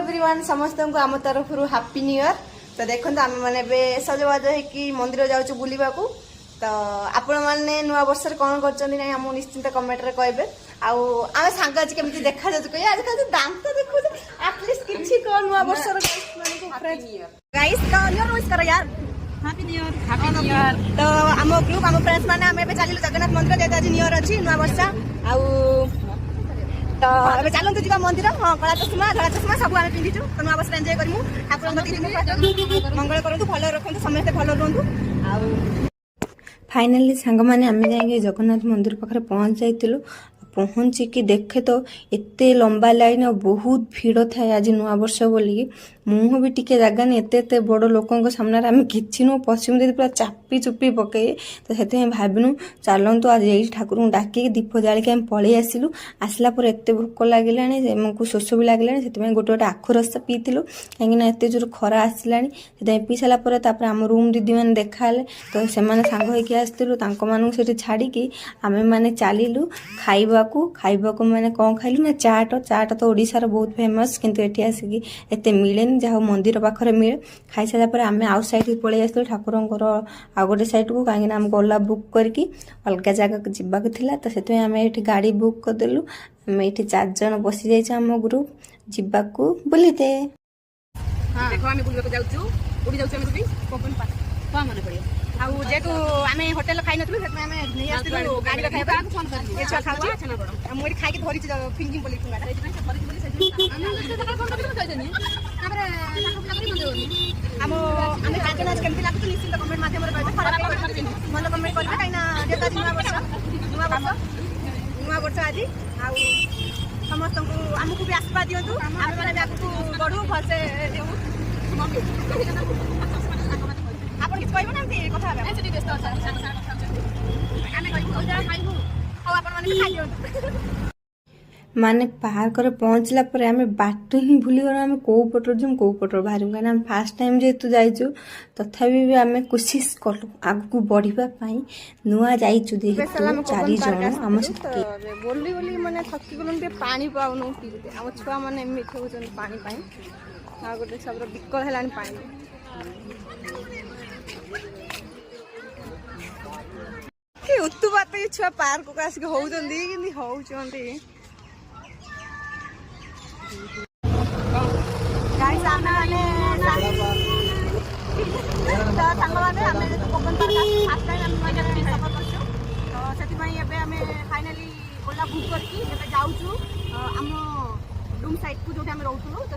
Everyone समस्त को आम तरफ हैप्पी न्यू ईयर। तो देखो आम मैंने सजबाज हो मंदिर जाऊँ बुलवा तो आपण मैंने नुआ वर्ष कौन कर निश्चिंत कमेंट रे कहे आम सांग आज केमी देखा जाए आज दांत देखो एटलिस्ट किसी नुआ वर्ष गाइस तो न्यू विश करो यार happy new year happy new year. तो आम ग्रुप आम फ्रेंड्स मैंने आम चलिए जगन्नाथ मंदिर जेहेतु आज न्यू ईयर अच्छी नुआ वर्ष तो अबे चलतु जी मंदिर हाँ कला चषमा धला चषमा सब आम पिंधु तो नुआ वर्ष एंजय करूँ ठाकुर मंगल करूँ भल रखु समस्ते भल रुहतु। फाइनाली सांग मैंने आम जाए जगन्नाथ मंदिर पाखे पहुँच जाइलु पहुँचिकी देखे तो एते लंबा लाइन और बहुत भीड़ थाए आज नुआ वर्ष बोलिकी मुँह भी टिके जगह नहीं एते बड़ लोकों सामने आम कि नु पश्चिम दे पूरा चापी चुपी पकई तो से भाविनु चलतु आज यही ठाकुर को डाक दीप जालिक आम पलि आसलु आसला पर एत भोक लगे शोष भी लगे से गोटे गोटे आखु रस पीलु कहीं एत जोर खरा आसला पी सारापर आम रूम दीदी मैंने देखा तो से सांग होकर आसलु से छाड़ी आम मैंने चलू खाइबा मैंने कौन खाइलु ना चाट तो ओडिशार बहुत फेमस किंतु एठी आसिकी एते मिलेनि जहाँ मंदिर पाखे मिले खाई सारापर आम आउट साइड पलि आसलु ठाकुर आ गोटे साइड को कहीं आम गला बुक करके अलग जगह जावाक थिला तो से आम ये गाड़ी बुक करदेलु आम ये 4 जन बसी जाइए आम ग्रुप जावाकू बुलीते देखो आम बुलवाक जाऊँ उड़ी जाऊँ मन पड़े आउ जेतु आमे होटल खाई नथलु सेत आमे नै आस्तिलु गाडी रे खाइबा फोन करली ए छा खाउची छना बड़ मोरी खाइ के धरिछि फिंगिंग बोली तुंगा सेति से धरिछि बोली सेति आमे सकाळ फोन करली कहि देनी तापर ताको लागरी मंदे आम आमे काजन आज केमति लागु निश्चित कमेंट माध्यम रे कहबे खराब मन कमेंट करबे काइना जेता नुवा वर्ष आज आउ समस्त को हमकु भी आशीर्वाद दियंतु आमे माने आगु बढ़ू भलसे देउ आपण किछ कहबो नांती कथा बा एसे व्यस्त अछ आमे कहबो ओजा खाइबो हो आपण माने खाइ दियंतु माने पार कर पहुँचला पर आम बाट ही भूली गल आम कौ पटर जम कौ पटर बाहर कहीं आम फास्ट टाइम जेहेतु जाइचु तथापि भी आम कोशिश कलु आगू बढ़ापी नुआ जाइचु जेहेतु 4 जन आम सहित बोली बोली माने थकी गलु ते पानी पाउनु पीते आम छुआ माने एमिथ होचन पानी पाई आ गोटे सब बिकल हेलानी पानी उत्तु बात छुआ पार्क को आसिक होउचंदी कि होउचंदी गाइस आमे माने तो संग माने आमे जो कोकन पार्क फास्ट टाइम आमे माने सफर करछु तो सेति पई एबे आमे फाइनली ओला बुक करकी एबे जाउछु हम रूम साइड को जोटे आमे रहउथु।